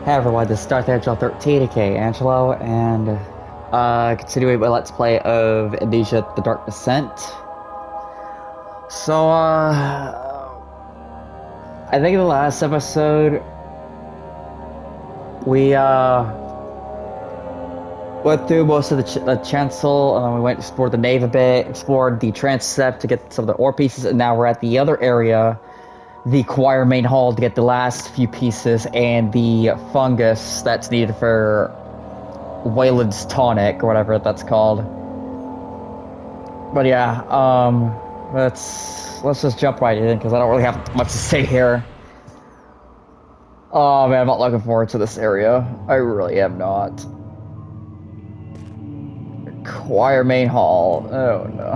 Hey everyone, this is Darth Angelo 13, aka Angelo, and continuing my Let's Play of Amnesia: The Dark Descent. So, I think in the last episode, we, went through most of the chancel, and then we went and explored the nave a bit, explored the transept to get some of the ore pieces, and now we're at the other area, the choir main hall, to get the last few pieces and the fungus that's needed for Wayland's tonic or whatever that's called. But yeah, let's just jump right in because I don't really have much to say here. Oh man, I'm not looking forward to this area. I really am not. Choir main hall. Oh no.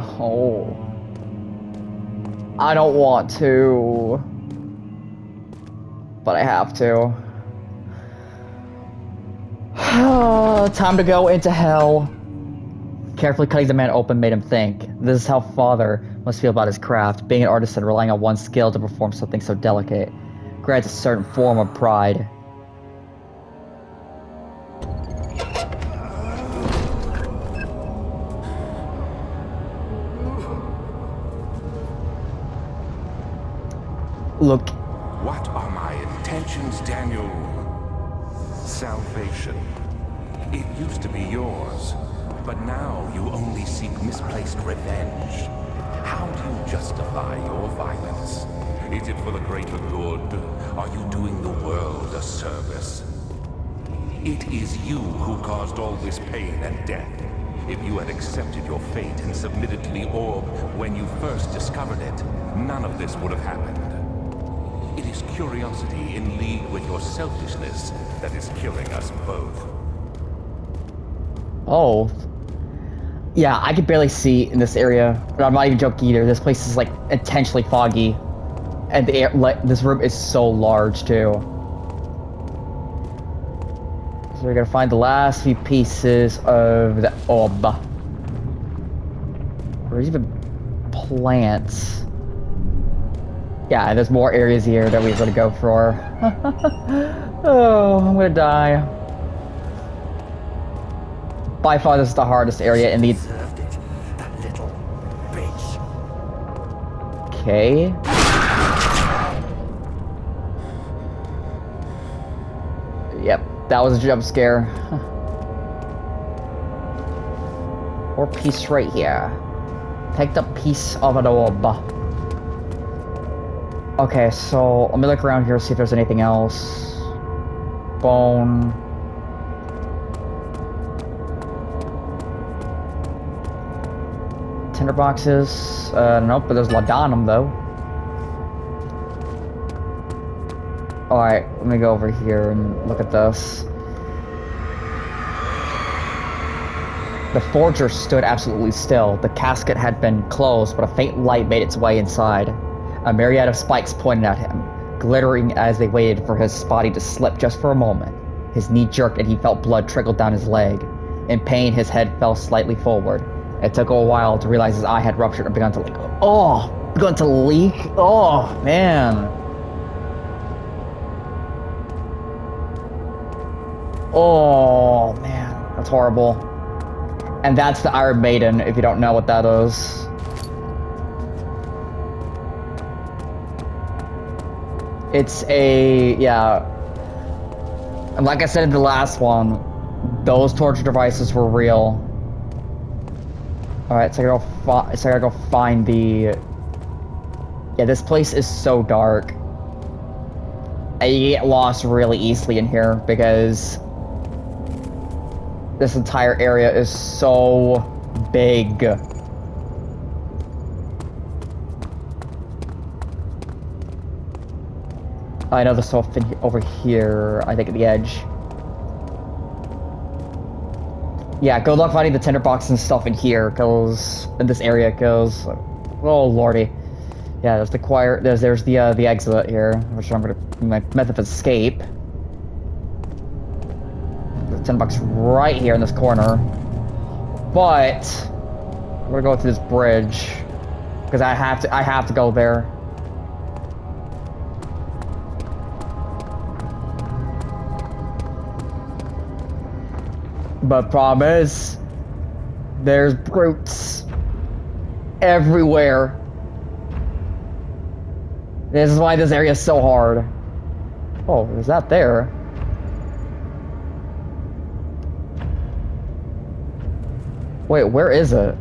I don't want to, but I have to. Time to go into hell. Carefully cutting the man open made him think. This is how Father must feel about his craft, being an artist and relying on one's skill to perform something so delicate. Grants a certain form of pride. Look. What are my intentions, Daniel? Salvation. It used to be yours, but now you only seek misplaced revenge. How do you justify your violence? Is it for the greater good? Are you doing the world a service? It is you who caused all this pain and death. If you had accepted your fate and submitted to the orb when you first discovered it, none of this would have happened. It is curiosity in league with your selfishness that is killing us both. Oh. Yeah, I can barely see in this area, but I'm not even joking either. This place is like intentionally foggy, and the air, this room is so large too. So we're gonna find the last few pieces of the orb. There's even plants. Yeah, there's more areas here that we're gonna go for. Oh, I'm gonna die. By far, this is the hardest area in the. Deserved it, that little bitch. Okay. Yep, that was a jump scare. Or piece right here. Picked up piece of an orb. Okay, so let me look around here, see if there's anything else. Bone. Tinder boxes. Nope, but there's laudanum though. Alright, let me go over here and look at this. The forger stood absolutely still. The casket had been closed, but a faint light made its way inside. A myriad of spikes pointed at him, glittering as they waited for his body to slip just for a moment. His knee jerked and he felt blood trickle down his leg. In pain, his head fell slightly forward. It took a while to realize his eye had ruptured and begun to leak. Oh, begun to leak? Oh, man. Oh, man. That's horrible. And that's the Iron Maiden, if you don't know what that is. It's a, yeah. And like I said in the last one, those torture devices were real. Alright, so I gotta go find the... Yeah, this place is so dark. And you get lost really easily in here because this entire area is so big. I know there's stuff over here, I think at the edge. Yeah, good luck finding the tinderbox and stuff in here, cause in this area, cause oh lordy. Yeah, there's the choir. There's the exit here, which I'm gonna my method of escape. The tinderbox right here in this corner, but I'm gonna go through this bridge because I have to go there. But problem is, there's brutes everywhere. This is why this area is so hard. Oh, there's that there. Wait, where is it?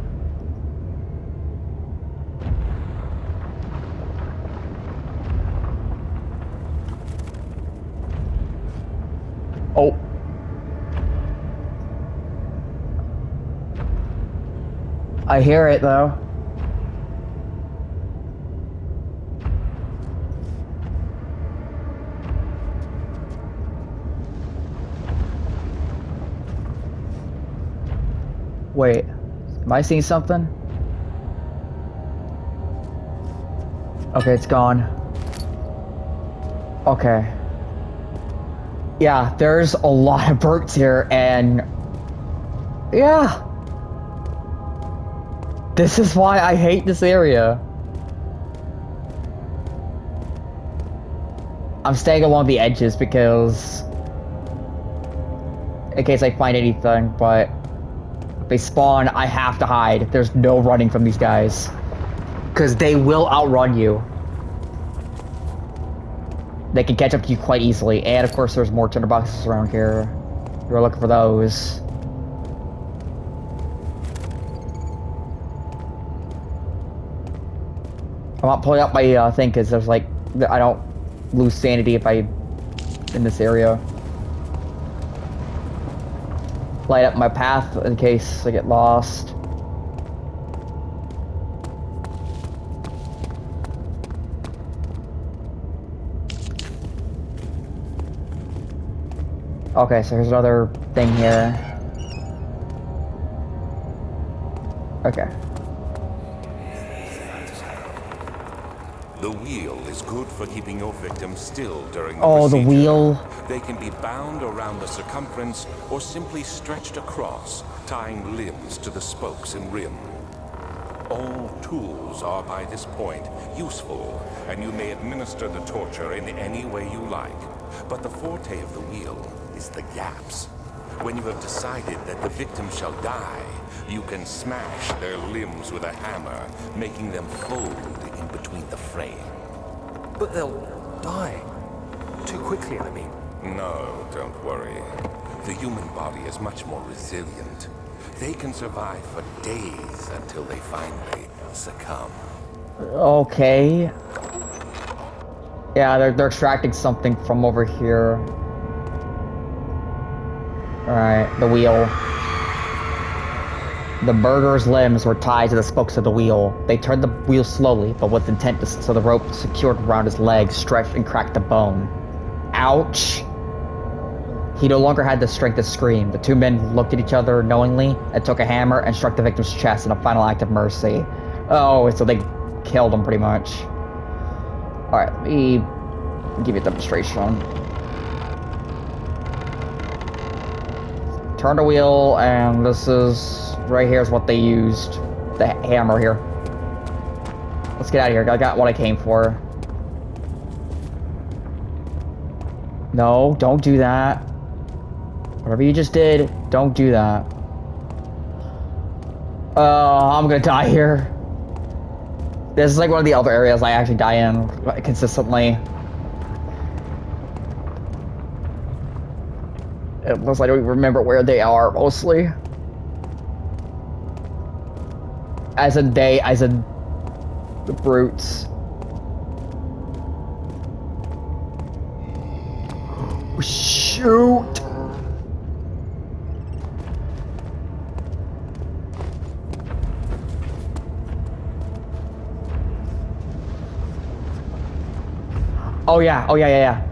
Oh. I hear it though. Wait, am I seeing something? Okay, it's gone. Okay. Yeah, there's a lot of brutes here, and yeah. This is why I hate this area. I'm staying along the edges because in case I find anything, but if they spawn, I have to hide. There's no running from these guys. Because they will outrun you. They can catch up to you quite easily. And of course there's more tinderboxes around here. We're looking for those. I'm not pulling up my thing because there's like, I don't lose sanity if I in this area. Light up my path in case I get lost. Okay, so here's another thing here. Okay. The wheel is good for keeping your victims still during the Oh, the procedure. wheel. They can be bound around the circumference or simply stretched across, tying limbs to the spokes and rim. All tools are by this point useful, and you may administer the torture in any way you like. But the forte of the wheel is the gaps. When you have decided that the victim shall die, you can smash their limbs with a hammer, making them fold in between the frame. But they'll die. Too quickly, I mean. No, don't worry. The human body is much more resilient. They can survive for days until they finally succumb. Okay. Yeah, they're extracting something from over here. Alright, the wheel. The murderer's limbs were tied to the spokes of the wheel. They turned the wheel slowly, but with intent to, so the rope secured around his legs stretched and cracked the bone. Ouch! He no longer had the strength to scream. The two men looked at each other knowingly and took a hammer and struck the victim's chest in a final act of mercy. Oh, so they killed him pretty much. Alright, let me give you a demonstration. Turn the wheel, and this is right here is what they used. The hammer here. Let's get out of here. I got what I came for. No, don't do that. Whatever you just did, don't do that. I'm gonna die here. This is like one of the other areas I actually die in consistently. Unless I don't even remember where they are, mostly. As in the brutes. Shoot! Oh yeah, yeah.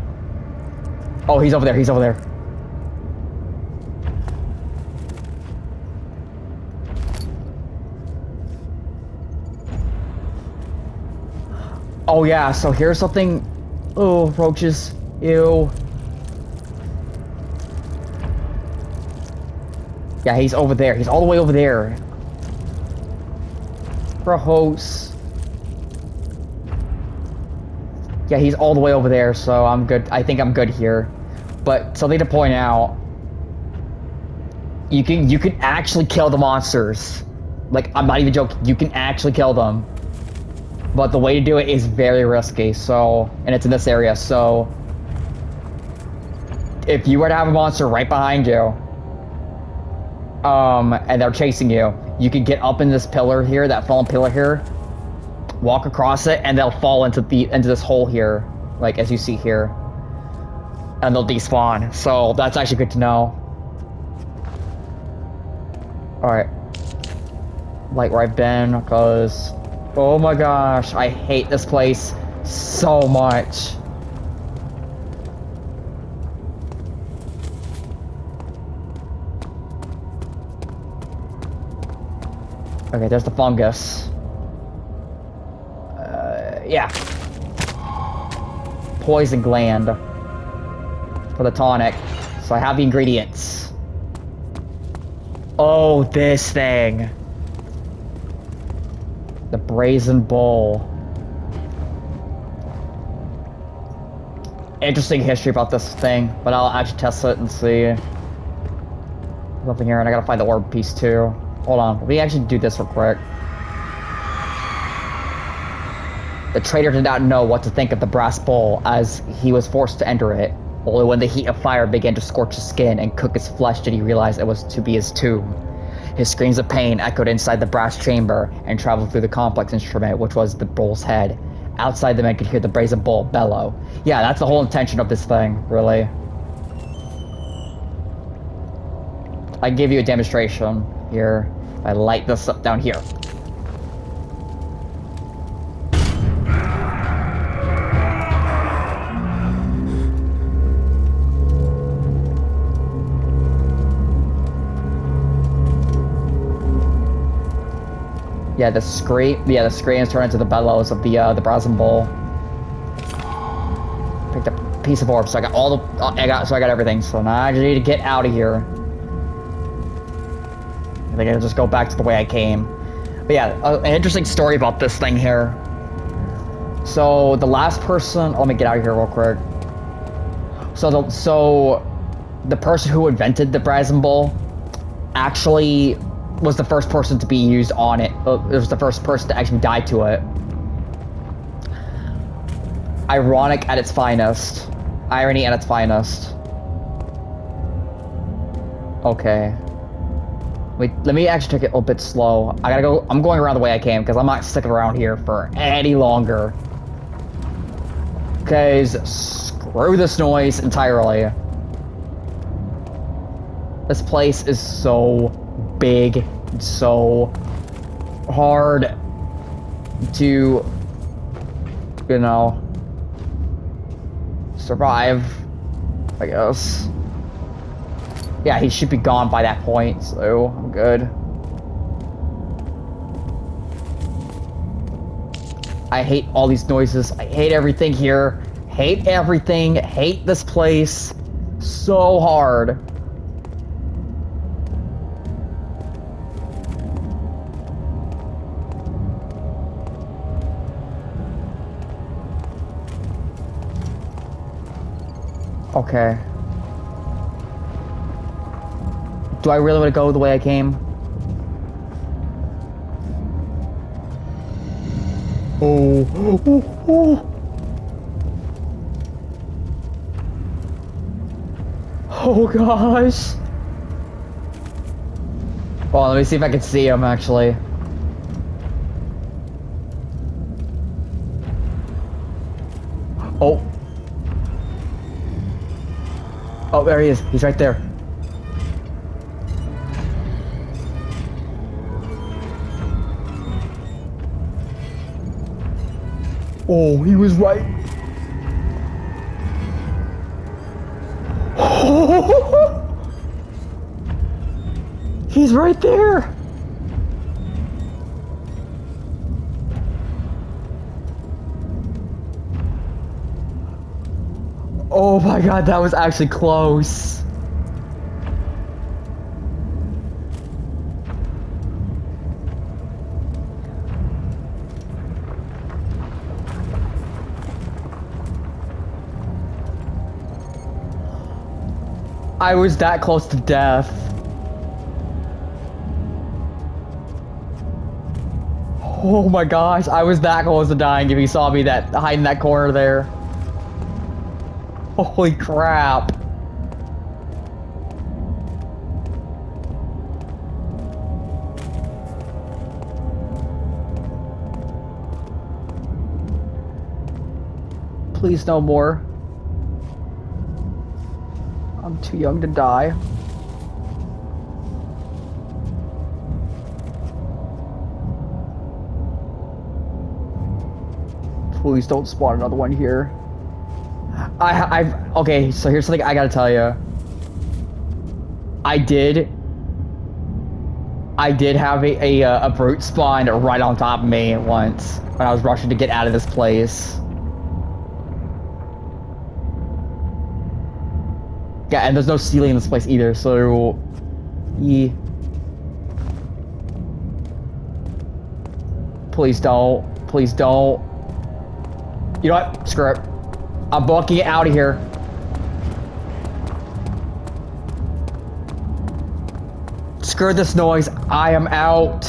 Oh, he's over there. Oh yeah, so here's something. Oh, roaches. Ew. Yeah, he's over there. He's all the way over there. Gross. Yeah, he's all the way over there, so I'm good. I think I'm good here. But something to point out. You can actually kill the monsters. Like, I'm not even joking. You can actually kill them. But the way to do it is very risky, so... And it's in this area, so... If you were to have a monster right behind you... and they're chasing you, you could get up in this pillar here, that fallen pillar here, walk across it, and they'll fall into this hole here, like, as you see here. And they'll despawn, so that's actually good to know. Alright. Like where I've been, because... Oh my gosh, I hate this place so much. Okay, there's the fungus. Yeah. Poison gland. For the tonic. So I have the ingredients. Oh, this thing. The brazen bull. Interesting history about this thing, but I'll actually test it and see. Nothing here, and I gotta find the orb piece too. Hold on, let me actually do this real quick. The traitor did not know what to think of the brass bowl, as he was forced to enter it. Only when the heat of fire began to scorch his skin and cook his flesh did he realize it was to be his tomb. His screams of pain echoed inside the brass chamber and traveled through the complex instrument, which was the bull's head. Outside, the men could hear the brazen bull bellow. Yeah, that's the whole intention of this thing, really. I can give you a demonstration here. I light this up down here. Yeah, the screams turn into the bellows of the brazen bull. Picked up a piece of orb, so I got all the, I got everything. So now I just need to get out of here. I think I'll just go back to the way I came. But yeah, an interesting story about this thing here. So the last person, let me get out of here real quick. So the person who invented the brazen bull actually was the first person to be used on it. It was the first person to actually die to it. Ironic at its finest. Irony at its finest. Okay. Wait, let me actually take it a little bit slow. I gotta go, I'm going around the way I came, because I'm not sticking around here for any longer. Because screw this noise entirely. This place is so big, so hard to, you know, survive, I guess. Yeah, he should be gone by that point, so I'm good. I hate all these noises. I hate everything here. Hate everything. Hate this place so hard. Okay. Do I really want to go the way I came? Oh. Oh gosh. Well, let me see if I can see him actually. Oh. Oh, there he is. He's right there. Oh, he was right. He's right there. Oh my god, that was actually close. I was that close to death. Oh my gosh, I was that close to dying if you saw me hide in that corner there. Holy crap. Please no more. I'm too young to die. Please don't spawn another one here. Okay, so here's something I gotta tell you. I did have a brute spawn right on top of me once when I was rushing to get out of this place. Yeah, and there's no ceiling in this place either, so... Yeah. Please don't. Please don't. You know what? Screw it. I'm booking it out of here. Screw this noise. I am out.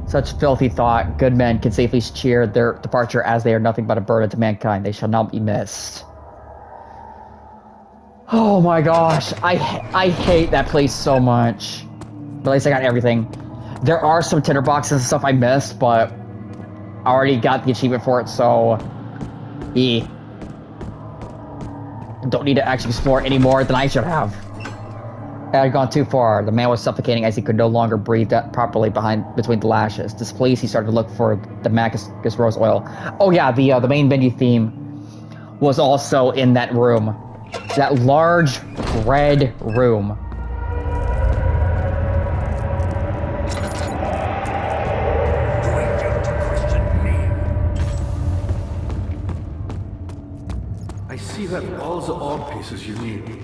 Such filthy thought. Good men can safely cheer their departure as they are nothing but a burden to mankind. They shall not be missed. Oh my gosh. I hate that place so much. But at least I got everything. There are some tinderboxes and stuff I missed, but I already got the achievement for it, so... Yeah. Don't need to actually explore any more than I should have. I had gone too far. The man was suffocating as he could no longer breathe properly between the lashes. Displeased, he started to look for the Macus Rose oil. Oh yeah, the main menu theme was also in that room. That large red room. I see that all the orb pieces you need.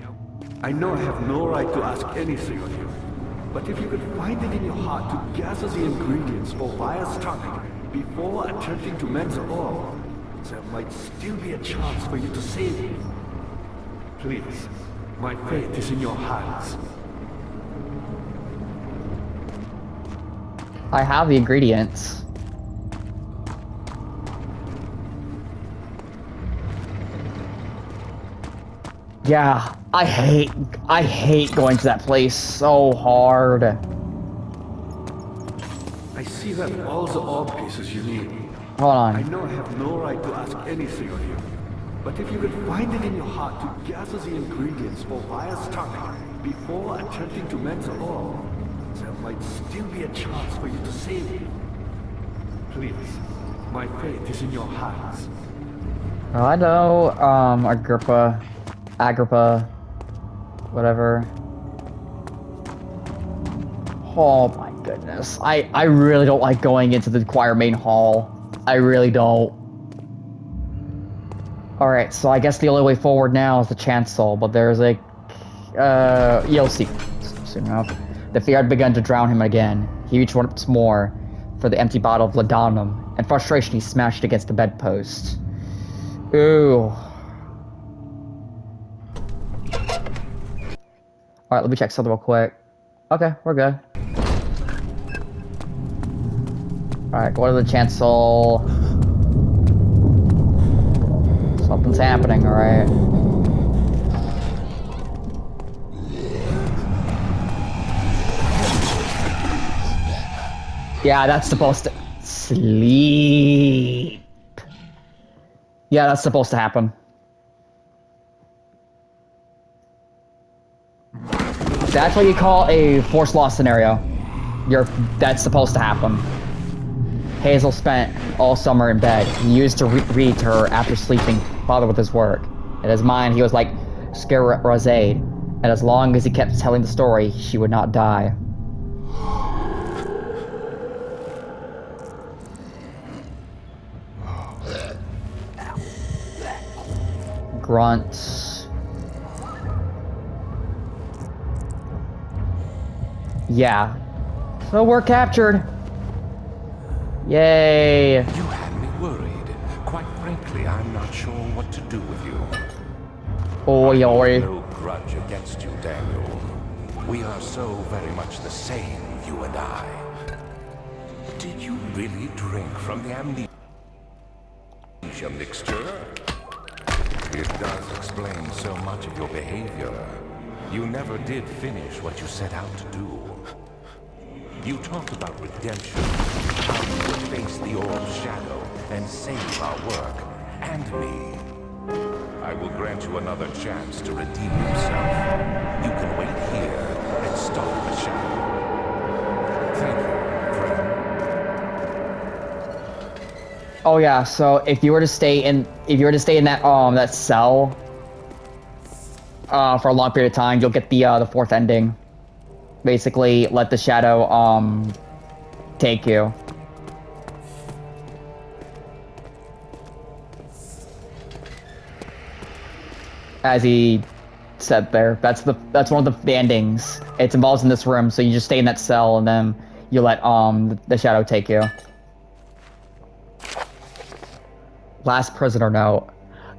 I know I have no right to ask anything of you, but if you could find it in your heart to gather the ingredients for Fire's tonic before attempting to mend the orb, there might still be a chance for you to save me. Please, my fate is in your hands. I have the ingredients. Yeah, I hate going to that place so hard. I see that all the orb pieces you need. Hold on. I know I have no right to ask anything of you, but if you could find it in your heart to gather the ingredients for Fire's tonic before attempting to mend the orb, there might still be a chance for you to save me. Please, my fate is in your hands. I know, Agrippa, whatever. Oh my goodness. I really don't like going into the choir main hall. I really don't. Alright, so I guess the only way forward now is the chancel, but there's a... you'll see soon enough. The fear had begun to drown him again. He reached once more for the empty bottle of laudanum. In frustration, he smashed it against the bedpost. Ooh. Alright, let me check something real quick. Okay, we're good. Alright, go to the chancel. Something's happening, alright. Yeah, that's supposed to... Sleep. Yeah, that's supposed to happen. That's what you call a force loss scenario. That's supposed to happen. Hazel spent all summer in bed. He used to read to her after sleeping, bothered with his work. In his mind, he was like Scheherazade, and as long as he kept telling the story, she would not die. Grunts. Yeah. So we're captured. Yay. You had me worried. Quite frankly, I'm not sure what to do with you. Oi, oi. No grudge against you, Daniel. We are so very much the same, you and I. Did you really drink from the amnesia mixture? It does explain so much of your behavior. You never did finish what you set out to do. You talked about redemption, how you would face the orb's shadow and save our work, and me. I will grant you another chance to redeem yourself. You can wait here and stop the shadow. Thank you, friend. Oh yeah, so if you were to stay in that that cell for a long period of time, you'll get the fourth ending. Basically, let the shadow take you. As he said there, that's one of the endings. It's involved in this room, so you just stay in that cell and then you let the shadow take you. Last prisoner note.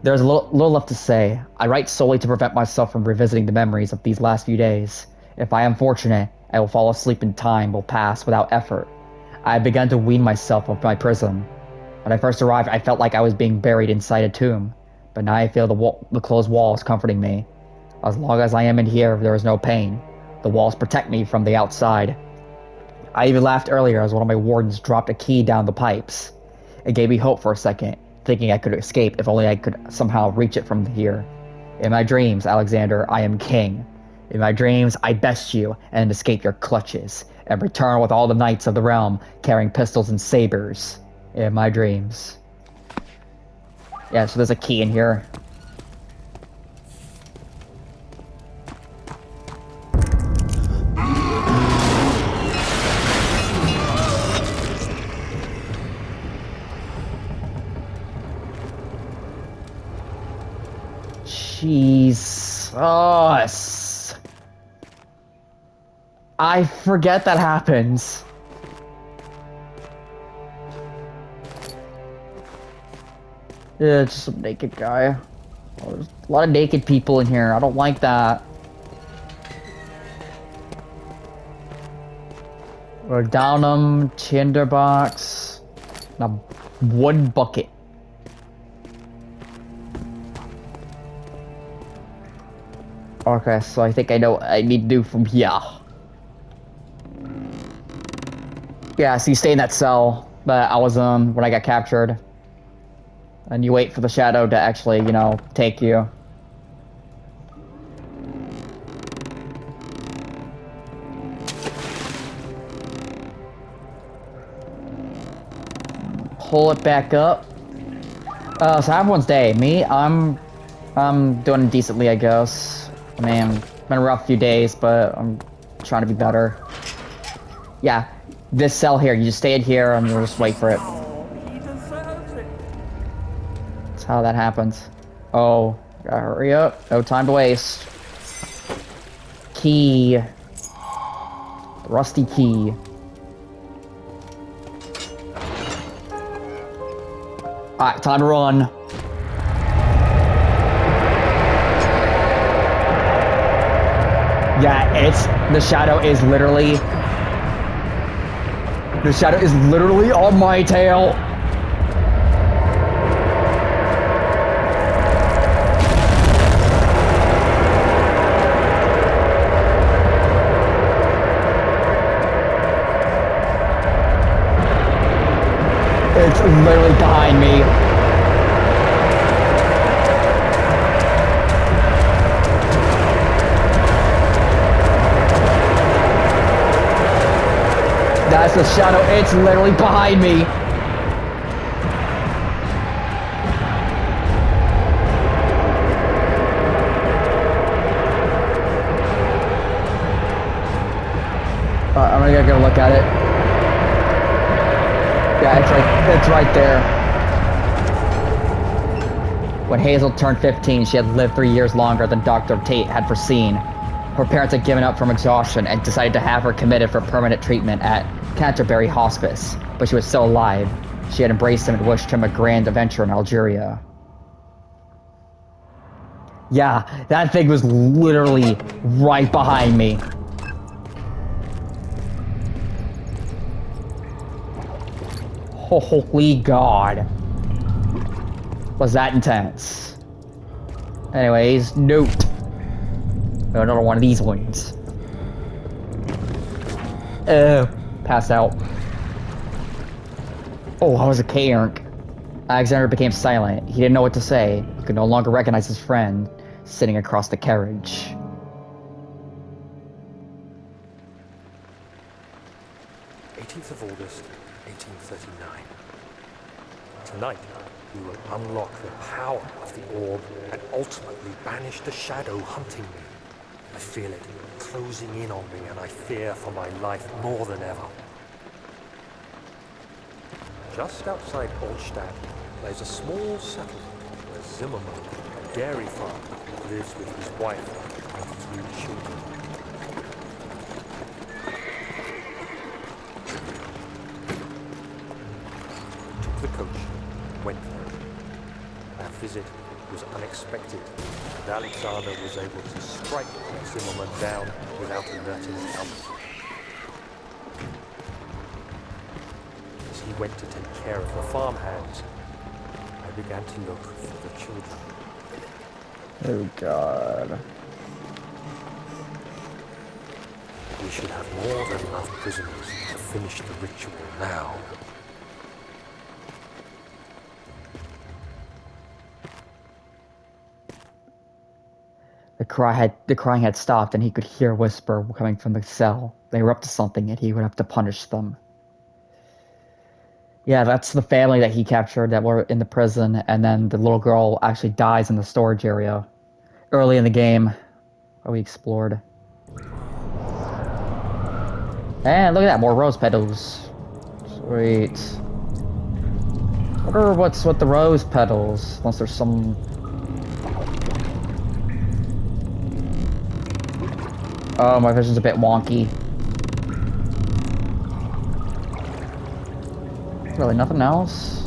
There's a little left to say. I write solely to prevent myself from revisiting the memories of these last few days. If I am fortunate, I will fall asleep and time will pass without effort. I have begun to wean myself of my prison. When I first arrived, I felt like I was being buried inside a tomb, but now I feel the closed walls comforting me. As long as I am in here, there is no pain. The walls protect me from the outside. I even laughed earlier as one of my wardens dropped a key down the pipes. It gave me hope for a second, thinking I could escape if only I could somehow reach it from here. In my dreams, Alexander, I am king. In my dreams, I best you and escape your clutches, and return with all the knights of the realm carrying pistols and sabers. In my dreams. Yeah, so there's a key in here. Jesus. I forget that happens. Yeah, it's just some naked guy. Oh, there's a lot of naked people in here. I don't like that. Or downum, tinderbox, and a wood bucket. Okay, so I think I know what I need to do from here. Yeah, so you stay in that cell that I was in when I got captured. And you wait for the shadow to actually, you know, take you. Pull it back up. So everyone's day. Me, I'm doing decently, I guess. I mean, it's been a rough few days, but I'm trying to be better. Yeah, this cell here, you just stay in here and you'll just wait for it. That's how that happens. Oh, gotta hurry up. No time to waste. Key. Rusty key. Alright, time to run. Yeah, the shadow is literally on my tail. It's literally behind me. That's the shadow. It's literally behind me. I'm gonna go look at it. Yeah, it's right there. When Hazel turned 15, she had lived 3 years longer than Dr. Tate had foreseen. Her parents had given up from exhaustion and decided to have her committed for permanent treatment at Canterbury Hospice, but she was still alive. She had embraced him and wished him a grand adventure in Algeria. Yeah, that thing was literally right behind me. Holy God. Was that intense? Anyways, note. Another one of these ones. Pass out. Oh, I was a K-Ernk. Alexander became silent. He didn't know what to say. He could no longer recognize his friend sitting across the carriage. Of August, 1839. Tonight, we will unlock the power of the orb and ultimately banish the shadow hunting me. I feel it closing in on me and I fear for my life more than ever. Just outside Olstadt lies a small settlement where Zimmerman, a dairy farmer, lives with his wife and 3 children. The coach went there. Our visit was unexpected, and Alexander was able to strike Zimmerman down without alerting others. As he went to take care of the farmhands, I began to look for the children. Oh God. We should have more than enough prisoners to finish the ritual now. The crying had stopped, and he could hear a whisper coming from the cell. They were up to something, and he would have to punish them. Yeah, that's the family that he captured that were in the prison, and then the little girl actually dies in the storage area early in the game where we explored. And look at that, more rose petals. Sweet. Wonder what's with the rose petals, unless there's some... Oh, my vision's a bit wonky. Really, nothing else?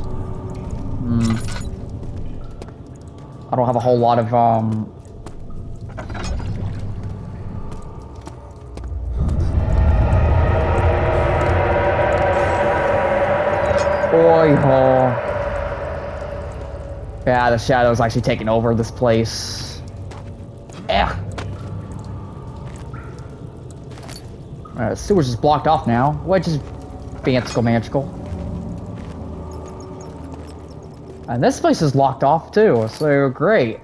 I don't have a whole lot of, Oi-ho. Yeah, the shadow's actually taking over this place. Yeah. The sewer's just blocked off now, which is magical. And this place is locked off too, so great.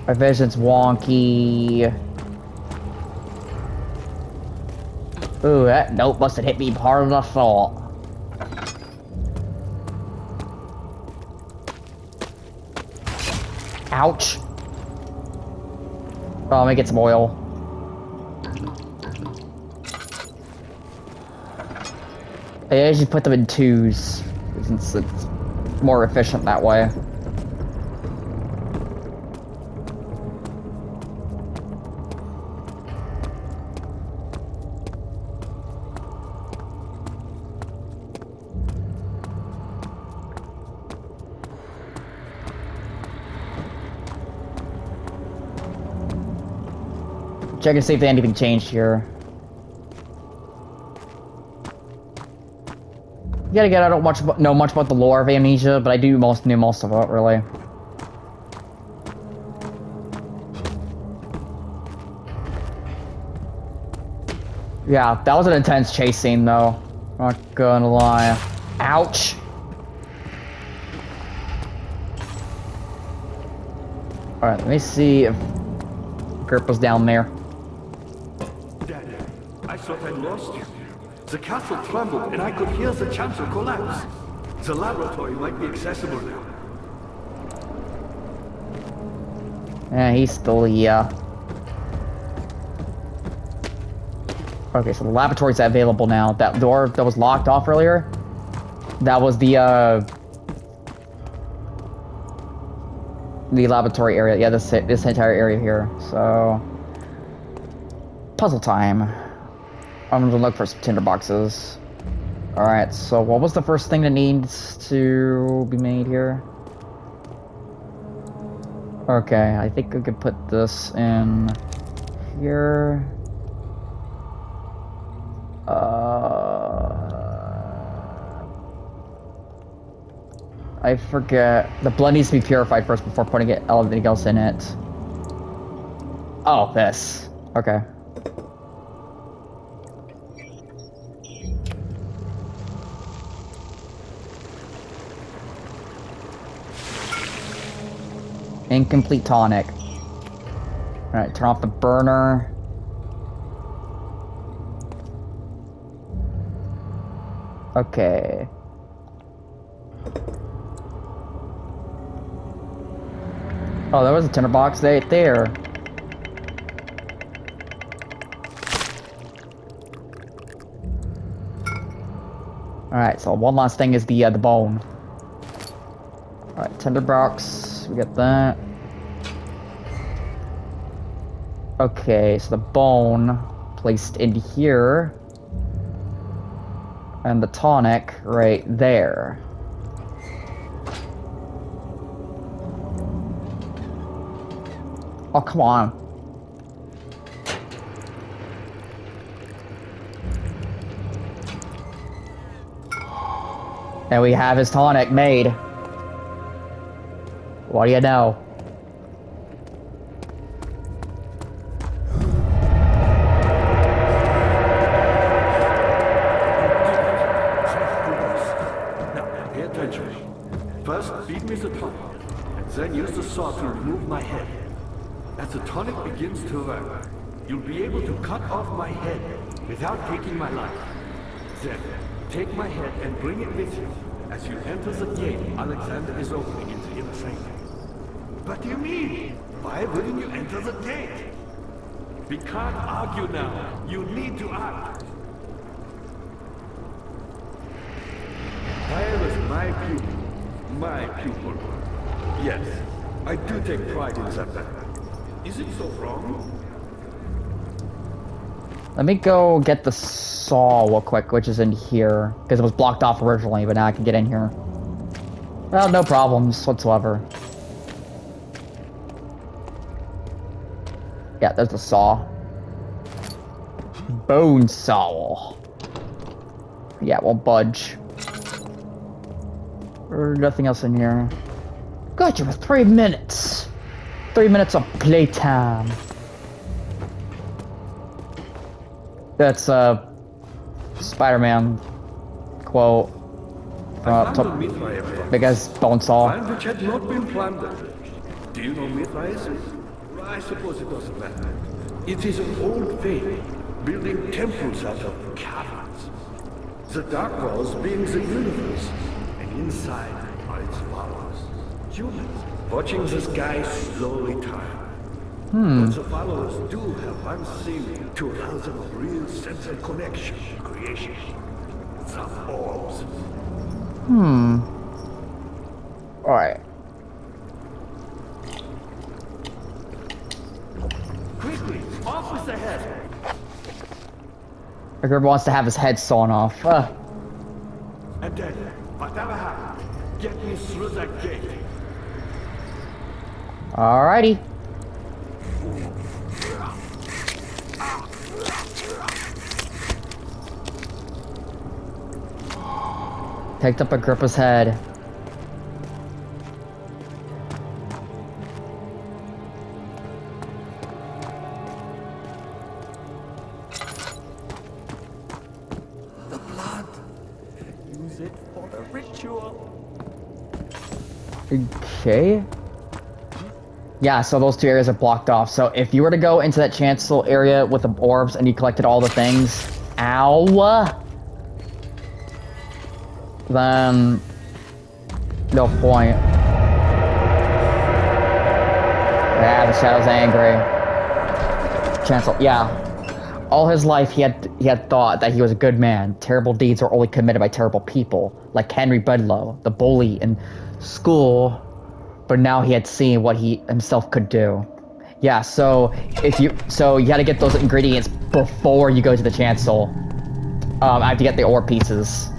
My vision's wonky. Ooh, that note must have hit me harder than I thought. Ouch. Oh, let me get some oil. I usually put them in 2s, since it's more efficient that way. Check and see if anything changed here. Yet again, I don't know much about the lore of Amnesia, but I knew most of it, really. Yeah, that was an intense chase scene, though. Not gonna lie. Ouch! Alright, let me see if Grip was down there. Daddy, I thought I'd lost you. The castle trembled and I could hear the chancel collapse. The laboratory might be accessible now. Yeah, he's still here. Okay, so the laboratory's available now. That door that was locked off earlier, that was the laboratory area. Yeah, this entire area here. So, puzzle time. I'm gonna look for some tinderboxes. Alright, so what was the first thing that needs to be made here? Okay, I think we could put this in here. I forget. The blood needs to be purified first before putting anything else in it. Oh, this. Okay. Incomplete tonic. Alright, turn off the burner. Okay. Oh, there was a tinderbox right there. Alright, so one last thing is the bone. Alright, tinderbox. We get that. Okay, so the bone placed in here. And the tonic right there. Oh, come on. And we have his tonic made. What do you know? Now, pay attention. First, feed me the tonic, and then use the saw to remove my head. As the tonic begins to work, you'll be able to cut off my head without taking my life. Then, take my head and bring it with you as you enter the gate Alexander is opening into the inner sanctum. What do you mean? Why wouldn't you enter the gate? We can't argue now. You need to act. Fire is my pupil. My pupil. Yes, I do take pride in that fact. Is it so wrong? Let me go get the saw real quick, which is in here. Because it was blocked off originally, but now I can get in here. Well, no problems whatsoever. Yeah, there's the saw. Bone saw. Yeah, it won't budge. Nothing else in here. Got you for 3 minutes. 3 minutes of playtime. That's a Spider-Man quote from Big As Bone Saw. Land which had not been plundered. Do you know Mithraeus? I suppose it doesn't matter. It is an old faith, building temples out of caverns. The dark walls being the universe, and inside are its followers. Humans, watching the sky slowly turn. But the followers do have one thing to allow them a real sense of connection to creation. Some orbs. Alright. Quickly, off with the head! Everyone wants to have his head sawn off. And then, whatever happens, get me through that gate. Alrighty. Picked up Agrippa's head. The blood. Use it for the ritual. Okay. Yeah, so those two areas are blocked off. So if you were to go into that chancel area with the orbs and you collected all the things, ow, then no point. Yeah, the Shadow's angry. Chancel, yeah. All his life he had thought that he was a good man. Terrible deeds were only committed by terrible people, like Henry Bedloe, the bully in school. But now he had seen what he himself could do. Yeah, so you gotta get those ingredients before you go to the chancel. I have to get the ore pieces.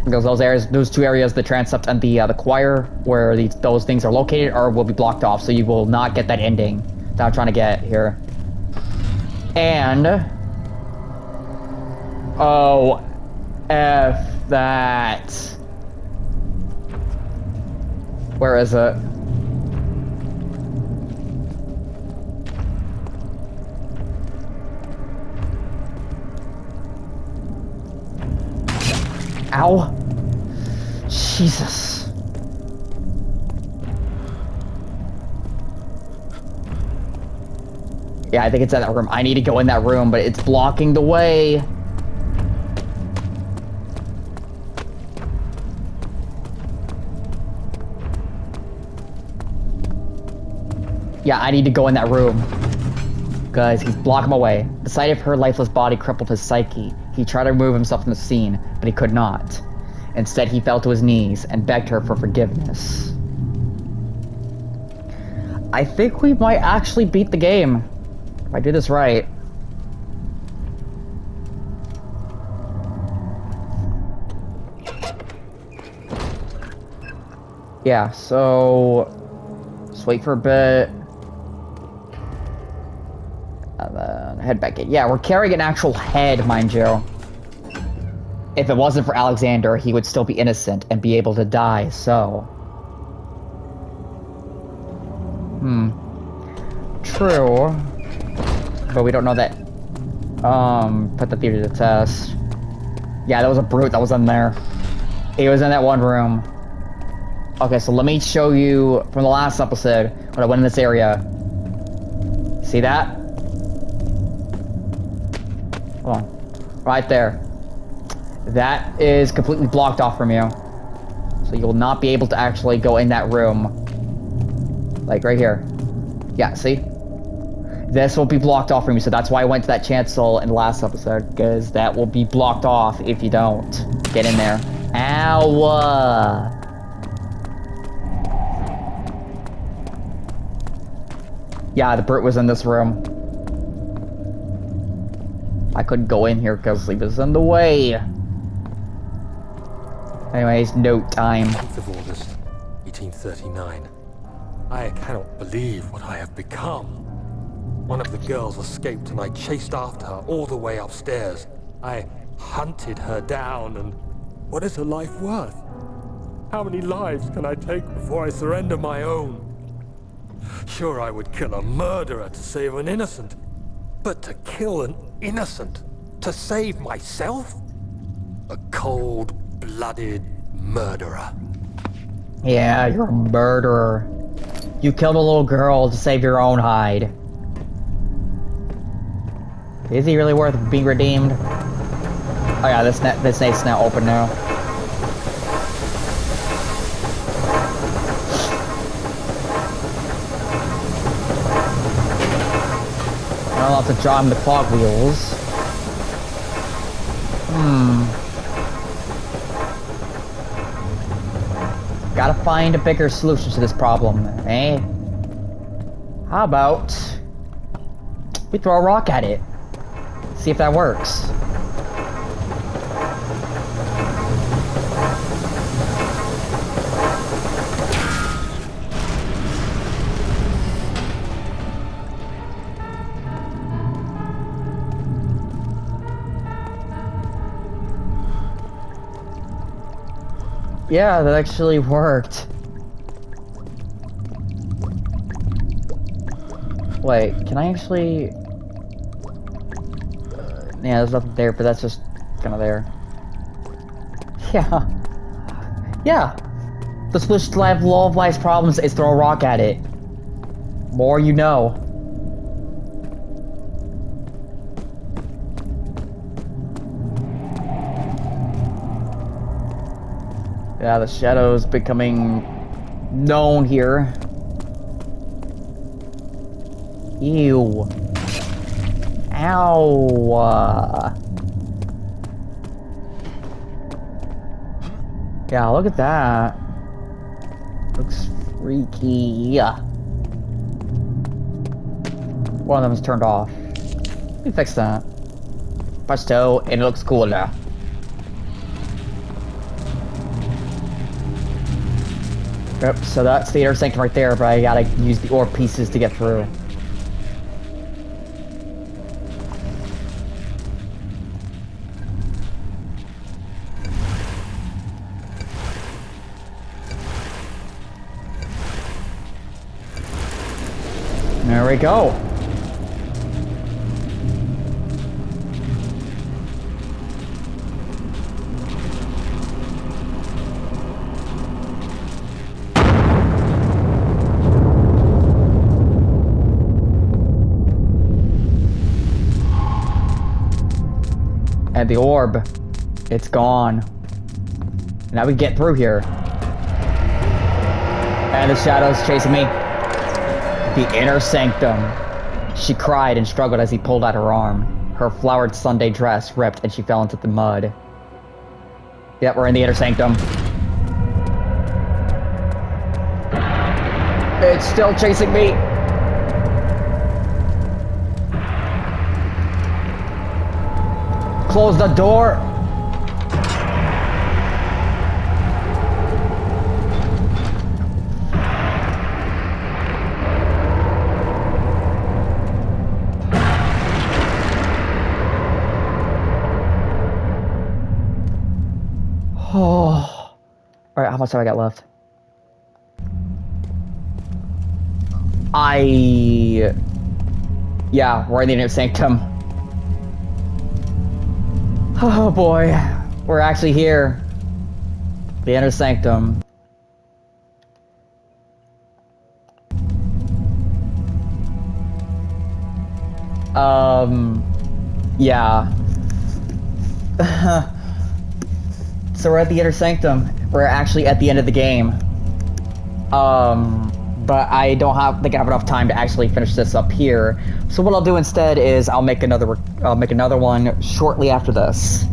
Because those two areas, the transept and the choir, where those things are located, will be blocked off, so you will not get that ending. that I'm trying to get here. And... oh, F that. Where is it? Ow. Jesus. Yeah, I think it's in that room. I need to go in that room, but it's blocking the way. Yeah, I need to go in that room. Guys, he's blocking my way. The sight of her lifeless body crippled his psyche. He tried to remove himself from the scene, but he could not. Instead, he fell to his knees and begged her for forgiveness. I think we might actually beat the game. If I do this right. Yeah, so... just wait for a bit. And then head back in. Yeah, we're carrying an actual head, mind you. If it wasn't for Alexander, he would still be innocent and be able to die, so... True. But we don't know that... put the theory to the test. Yeah, that was a brute that was in there. He was in that one room. Okay, so let me show you from the last episode when I went in this area. See that? Hold on. Right there. That is completely blocked off from you. So you'll not be able to actually go in that room. Like right here. Yeah, see? This will be blocked off from you, so that's why I went to that chancel in the last episode, because that will be blocked off if you don't get in there. Ow! Yeah, the brute was in this room. I couldn't go in here because he was in the way. Anyways, note time. 10th of August, 1839. I cannot believe what I have become. One of the girls escaped and I chased after her all the way upstairs. I hunted her down, and what is her life worth? How many lives can I take before I surrender my own? Sure, I would kill a murderer to save an innocent, but to kill an innocent to save myself? A cold-blooded murderer. Yeah, you're a murderer. You killed a little girl to save your own hide. Is he really worth being redeemed? Oh yeah, this nate's now open now. I'll have to draw him the clog wheels. Gotta find a bigger solution to this problem, eh? How about we throw a rock at it? See if that works. Yeah, that actually worked. Wait, can I actually... yeah, there's nothing there, but that's just kind of there. Yeah. Yeah. The solution to all of life's problems is throw a rock at it. More you know. Yeah, the shadow's becoming known here. Ew. Ow. Yeah, look at that. Looks freaky. One of them is turned off. Let me fix that. Presto, and it looks cool now. Yep, so that's the inner sanctum right there, but I gotta use the orb pieces to get through. we go. And the orb, it's gone. Now we get through here. And the shadow's chasing me. The inner sanctum. She cried and struggled as he pulled out her arm. Her flowered Sunday dress ripped and she fell into the mud. Yep, we're in the inner sanctum. It's still chasing me. Close the door. Oh. Alright, how much have I got left? Yeah, we're in the inner sanctum. Oh boy, we're actually here. The inner sanctum. Yeah. So we're at the inner sanctum. We're actually at the end of the game. But I don't think I have enough time to actually finish this up here. So what I'll do instead is I'll make another one shortly after this.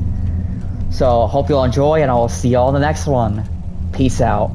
So hope you'll enjoy, and I'll see y'all in the next one. Peace out.